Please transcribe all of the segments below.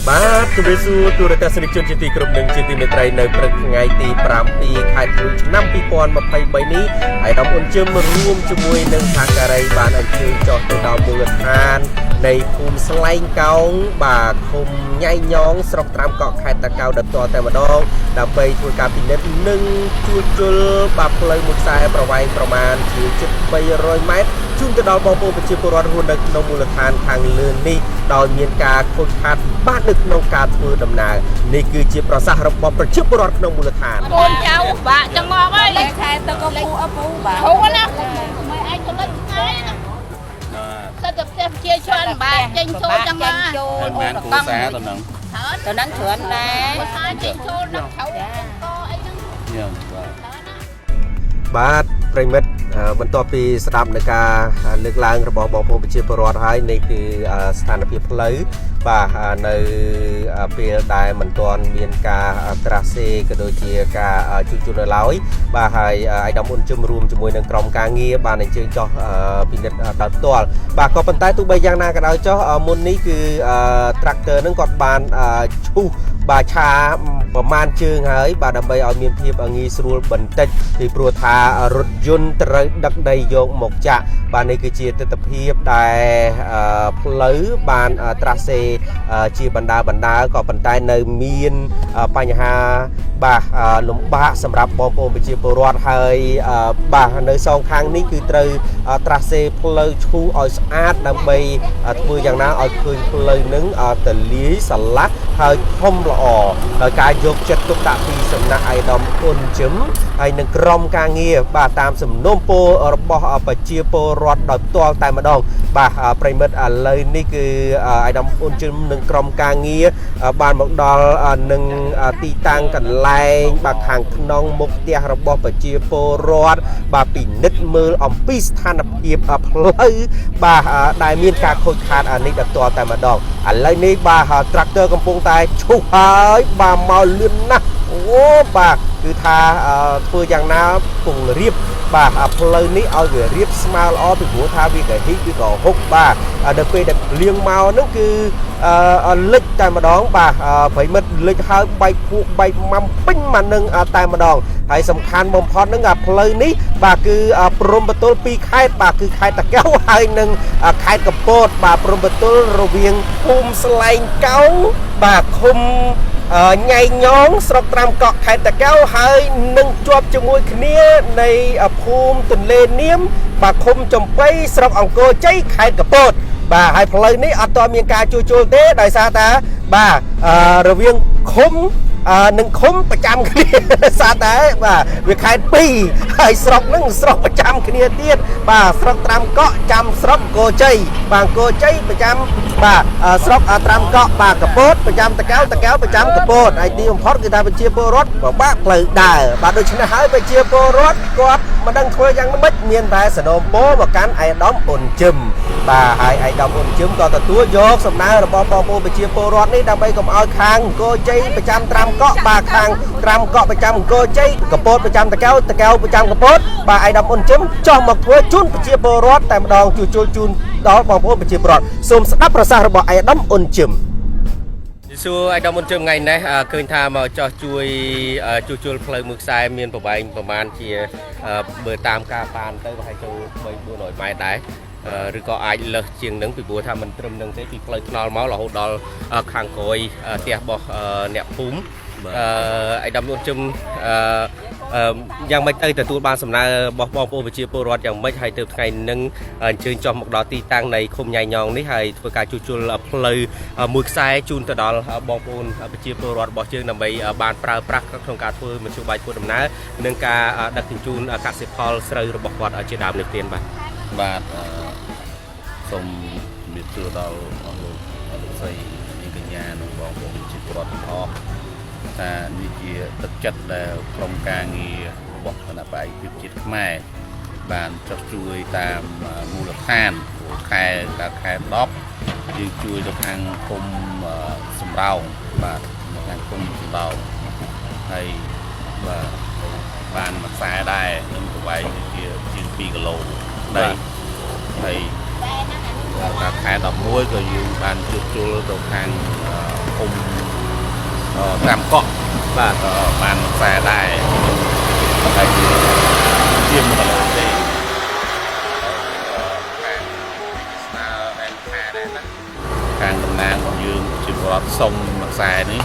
បាទជំរាបសួរទូរទស្សនិកជនជាទីគោរពនិងជាទីមេត្រីនៅព្រឹកថ្ងៃទី7 ខែធ្នូឆ្នាំ2023នេះហើយដល់អ៊ុនជឹមរួមជាមួយនឹងសហការីបានអញ្ជើញចុះទៅដល់មូលដ្ឋាននៃភូមិស្លែងកោងបាទឃុំញ៉ៃញងស្រុកត្រាំកក់ខេត្តតាកែវដល់តតែម្ដងដើម្បីធ្វើការពិនិត្យនិងជួសជុលបាទផ្លូវមួយខ្សែប្រវែងប្រមាណជាជិត300ម៉ែត្រជូនទៅដល់បងប្អូនប្រជាពលរដ្ឋរស់នៅក្នុងមូលដ្ឋានខាងលើនេះដោយមានការខូចខាតបាទនៅក្នុងការធ្វើដំណើរនេះគឺជាប្រសាសន៍របស់ប្រជាពលរដ្ឋក្នុងមូលដ្ឋានកូនចៅបាក់ចឹងមកហើយលេខខែទៅក៏ពូអពូបាទហូរណាមិនអាចទៅលេខខែណាទៅទៅផ្ទះជាច្រើនបាក់ចេញចូលចឹងមកចូលបានគូសាទៅនឹងច្រើនដែរគូសាចេញចូលដល់ខោក៏អីហ្នឹងយ៉ាងបាទប្រិមិត្តបន្ទាប់ពីស្ដាប់នៅការលើកឡើងរបស់បងប្អូនប្រជាពលរដ្ឋហើយនេះគឺស្ថានភាពផ្លូវបាទនៅពេលដែលមិនទាន់មានការត្រាស់សេក៏ដូចជាការជួសជុលនៅឡើយបាទហើយអាយដាមអ៊ុនជឹមរួមជាមួយនឹងក្រុមការងារបានអញ្ជើញចុះពិនិត្យដោយផ្ទាល់បាទក៏ប៉ុន្តែទោះបីយ៉ាងណាក៏ដោយចុះមុននេះគឺ tractor នឹងគាត់បានឈូសបាទឆាប្រមាណជើងហើយបាទដើម្បីឲ្យមានភាពងាយស្រួលបន្តិចពីព្រោះថារថយន្តត្រូវដឹកដីយកមកចាក់បាទនេះគឺជាទស្សនវិជ្ជាដែលផ្លូវបានត្រាស់សេជាបណ្ដាក៏ប៉ុន្តែនៅមានបញ្ហាបាទលំបាកសម្រាប់បងប្អូនប្រជាពលរដ្ឋហើយបាទនៅសងខាងនេះគឺត្រូវត្រាស់សេផ្លូវឈូសឲ្យស្អាតដើម្បីធ្វើយ៉ាងណាឲ្យឃើញផ្លូវនឹងទលាយស្រឡះហើយធំល្អដោយការយកចិត្តទុកដាក់ពីសំណាក់អាយដាមអ៊ុនជឹមហើយនឹងក្រុមការងារបាទតាមសំណូមពររបស់ប្រជាពលរដ្ឋដោយផ្ទាល់តែម្ដងបាទប្រិមិត្តឥឡូវនេះគឺអាយដាមអ៊ុនជឹមនឹងក្រុមការងារបានមកដល់នឹងទីតាំងកន្លែងបាទខាងក្នុងមុខផ្ទះរបស់ប្រជាពលរដ្ឋបាទពិនិត្យមើលអំពីស្ថានភាពផ្លូវបាទដែលមានការខូចខាតនេះដល់ផ្ទាល់តែម្ដងឥឡូវនេះបាទ tractor កំពុងតែឈូសហើយបាទមកលឿនណាស់អូបាទគឺថាធ្វើយ៉ាងណាពង្រៀបបាទផ្លូវនេះឲ្យវារៀបស្មើល្អពីព្រោះថាវាកាហ៊ីគឺក៏ហុកបាទដល់ពេលដែលលៀងមកហ្នឹងគឺលិចតែម្ដងបាទប្រិមិត្តលិចហើយបែកភក់បែកម៉ាំពេញមកនឹងតែម្ដងហើយសំខាន់បំផុតហ្នឹងផ្លូវនេះបាទគឺព្រំប្រទល់2ខេត្តបាទគឺខេត្តតាកែវហើយនិងខេត្តកំពតបាទព្រំប្រទល់រវាងភូមិស្លែងកោងបាទឃុំញ៉ៃញងស្រុកត្រាំកក់ខេត្តតាកែវហើយនឹងជាប់ជាមួយគ្នានៃភូមិទន្លេនាមបាទឃុំចំបៃស្រុកអង្គរជ័យខេត្តកំពតបាទហើយផ្លូវនេះអត់ទាន់មានការជួសជុលទេដោយសារតែបាទរវាងឃុំនឹងឃុំប្រចាំគ្នាសារតែបាទវាខេត្ត2ហើយស្រុកហ្នឹងស្រុកប្រចាំគ្នាទៀតបាទស្រុកត្រាំកក់ចាំស្រុកអង្គរជ័យបាទអង្គរជ័យប្រចាំបាទស្រុកត្រាំកក់បាទកំពតប្រចាំតាកែវប្រចាំកំពតហើយទីបំផុតគឺថាប្រជាពលរដ្ឋពិបាកផ្លូវដើរបាទដូច្នេះហើយប្រជាពលរដ្ឋគាត់មិនដឹងធ្វើយ៉ាងម៉េចមានតែសនំពោមកកាន់អាយដាមអ៊ុនជឹមបាទហើយអាយដាមអ៊ុនជឹមក៏ទទួលយកសំណើរបស់បងប្អូនប្រជាពលរដ្ឋនេះដើម្បីកុំឲ្យខាងអង្គរជ័យប្រចាំត្រាំកក់បាទខាងត្រាំកក់ប្រចាំអង្គរជ័យកំពតប្រចាំតាកែវប្រចាំកំពតបាទអាយដាមអ៊ុនជឹមចោះមកធ្វើជូនប្រជាពលរដ្ឋតែម្ដងជួសជុលជូនដល់បងប្អូនប្រជាពលរដ្ឋសូមស្ដាប់ប្រសាសន៍របស់អាយដាមអ៊ុនជឹមសួរអាយដាមអ៊ុនជឹមថ្ងៃនេះឃើញថាមកចោះជួយជួសជុលផ្លូវមួយខ្សែមានប្រវែងប្រមាណជាបើតាមការបានទៅប្រហែលចូល3-400ម៉ែត្រដែរឬក៏អាចលើសជាងនឹងពីព្រោះថាមិនត្រឹមនឹងទេពីផ្លូវថ្នល់មករហូតដល់ខាងក្រោយផ្ទះរបស់អ្នកភូមិអាយដាមអ៊ុនជឹមយ៉ាងម៉េចទៅទទួលបានសំណើរបស់បងប្អូនប្រជាពលរដ្ឋយ៉ាងម៉េចហើយទៅថ្ងៃនឹងអញ្ជើញចុះមកដល់ទីតាំងនៃឃុំញ៉ៃញងនេះហើយធ្វើការជួសជុលផ្លូវមួយខ្សែជូនទៅដល់បងប្អូនប្រជាពលរដ្ឋរបស់យើងដើម្បីបានប្រើប្រាស់ក្នុងការធ្វើមធ្យោបាយធ្វើដំណើរនិងការដឹកជញ្ជូនកសិផលស្រូវរបស់គាត់ជាដើមនេះទៀតបាទសូមជំរាបសួរដល់លោកស្រីនាងកញ្ញានិងបងប្អូនប្រជាពលរដ្ឋទាំងអស់ថានេះជាទឹកចិត្តដែលក្រុមការងាររបស់គណៈបកប្រជាជាតិខ្មែរបានចុះជួយតាមមូលដ្ឋានខែ10យើងជួយទៅខាងឃុំសំរោងបាទខាងឃុំសំរោងហើយបាទបានមួយខ្សែដែរនឹងប្រវែងជាជាង2គីឡូដីហើយខែ11ក៏យើងបានជួសជុលទៅខាងឃុំ តាមកក់បាទបានខ្សែដែរតែជាមិនដល់ទេខាងតំណាងរបស់យើងជាប្រវត្តិសុំខ្សែនេះ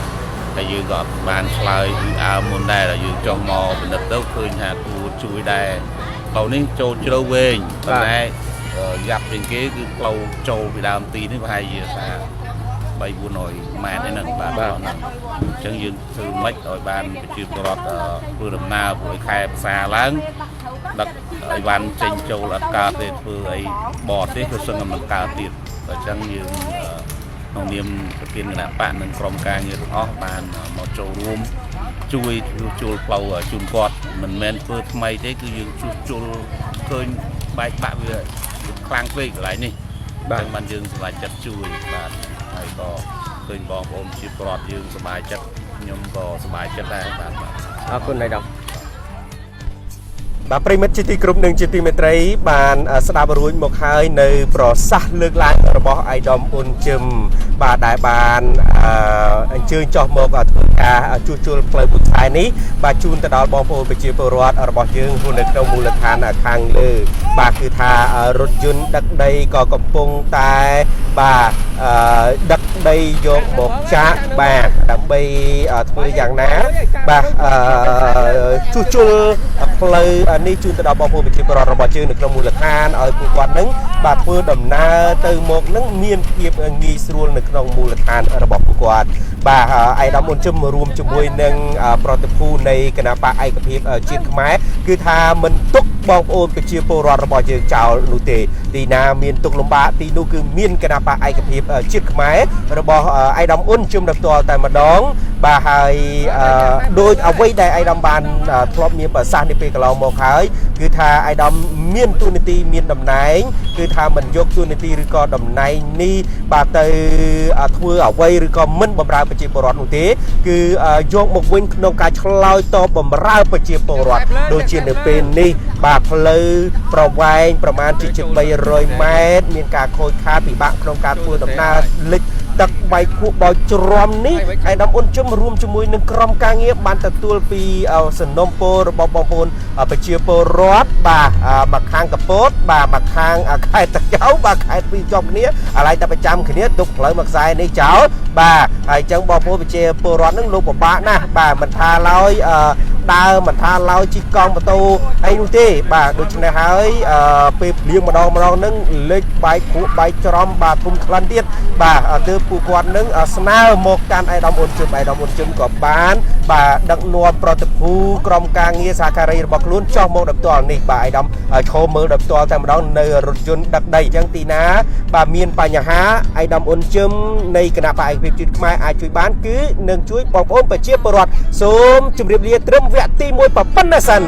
ហើយយើងក៏បានឆ្លើយអើមុនដែរដែលយើងចុះមកពិនិត្យទៅឃើញថាគួរជួយដែរផ្លូវនេះចូលជ្រៅវែងប៉ុន្តែយ៉ាប់ជាងគេគឺផ្លូវចូលពីដើមទីនេះប្រហែលជាថា300-400 ម៉ែត្រហ្នឹងបាទហ្នឹងអញ្ចឹងយើងធ្វើម៉េចឲ្យបានប្រជាពលរដ្ឋធ្វើដំណើរព្រោះខែផ្សារឡើងដឹកឲ្យបានចេញចូលអត់កើតទេធ្វើអីបតទេគឺសឹងតែមិនកើតទៀតអញ្ចឹងយើងក្នុងនាមប្រធានគណៈបកនិងក្រុមការងារទាំងអស់បានមកចូលរួមជួយជួលផ្លូវជូនគាត់មិនមែនធ្វើថ្មីទេគឺយើងជួលឃើញបែកបាក់វាខ្លាំងពេកកន្លែងនេះបាទបានយើងសម្រេចចិត្តជួយបាទហើយក៏ឃើញបងប្អូនជាប្រវត្តិយើងសប្បាយចិត្តខ្ញុំក៏សប្បាយចិត្តដែរបាទអរគុណណៃដំបាទប្រិមិត្តជាទីគោរពនិងជាទីមេត្រីបានស្ដាប់រួចមកហើយនៅប្រសាសន៍លើកឡើងរបស់អាយដាមអ៊ុនជឹមបាទដែលបានអញ្ជើញចុះមកធ្វើការជួសជុលផ្លូវពុទ្ធែនេះបាទជូនទៅដល់បងប្អូនប្រជាពលរដ្ឋរបស់យើងនៅក្នុងមូលដ្ឋានខាងលើបាទគឺថារថយន្តដឹកដីក៏កំពុងតែបាទដឹកដីយកមកចាក់បាទដើម្បីធ្វើយ៉ាងណាបាទជួសជុលផ្លូវនេះជូនទៅដល់បងប្អូនប្រជាពលរដ្ឋរបស់យើងនៅក្នុងមូលដ្ឋានឲ្យពួកគាត់នឹងបាទធ្វើដំណើរទៅមកនឹងមានភាពងាយស្រួលនៅក្នុងមូលដ្ឋានរបស់ពួកគាត់បាទអាយដាមអ៊ុនជឹមរួមជាមួយនឹងប្រតិភូនៃគណៈបកឯកភាពជាតិខ្មែរគឺថាមិនទុកបងប្អូនប្រជាពលរដ្ឋរបស់យើងចោលនោះទេទីណាមានទុកលំបាកទីនោះគឺមានគណៈបកឯកភាពជាតិខ្មែររបស់អាយដាមអ៊ុនជឹមដល់ផ្ទាល់តែម្ដងបាទហើយដោយអ្វីដែលអាយដាមបានធ្លាប់មានប្រសាសន៍នេះពេលកន្លងមកហើយគឺថាអាយដាមមានទូនាទីមានតំណែងគឺថាមិនយកទូនាទីឬក៏តំណែងនេះបាទទៅធ្វើអ្វីឬក៏មិនបម្រើប្រជាពលរដ្ឋនោះទេគឺយកមកវិញក្នុងការឆ្លើយតបបម្រើប្រជាពលរដ្ឋដូចជានៅពេលនេះបាទផ្លូវប្រវែងប្រមាណជា300 ម៉ែត្រមានការខូចខាតពិបាកក្នុងការធ្វើដំណើរលិចដឹកបែកគក់បោចជ្រាំនេះអាយដាមអ៊ុនជឹមរួមជាមួយនឹងក្រុមការងារបានទទួលពីសំណុំពររបស់បងប្អូនប្រជាពលរដ្ឋបាទមកខាងកពតបាទមកខាងខេត្តតាកែវបាទខេត្តពីរជាប់គ្នាអាឡ័យតែប្រចាំគ្នាទុកផ្លូវមកខ្សែនេះចោលបាទហើយអញ្ចឹងបងប្អូនប្រជាពលរដ្ឋនឹងលោកពិបាកណាស់បាទមិនថាឡើយដើរមិនថាឡើយជិះកង់ម៉ូតូអីនោះទេបាទដូច្នេះហើយពេលភ្លៀងម្ដងនឹងលេចបែកគក់បែកច្រំបាទធំក្លិនទៀតបាទទើបពួកគាត់នឹងស្នើមកកាន់អាយដាមអ៊ុនជឹមក៏បានបាទដឹកនាំប្រតិភូក្រុមការងារសហការីរបស់ខ្លួនចុះមកដល់ផ្ទាល់នេះបាទអាយដាមឈរមើលដល់ផ្ទាល់តែម្ដងនៅរថយន្តដឹកដីអញ្ចឹងទីណាបាទមានបញ្ហាអាយដាមអ៊ុនជឹមនៃគណៈបកឯកភាពជាតិខ្មែរអាចជួយបានគឺនឹងជួយបងប្អូនប្រជាពលរដ្ឋសូមជម្រាបលាត្រឹមវគ្គទី1ប៉ុណ្ណេះសិន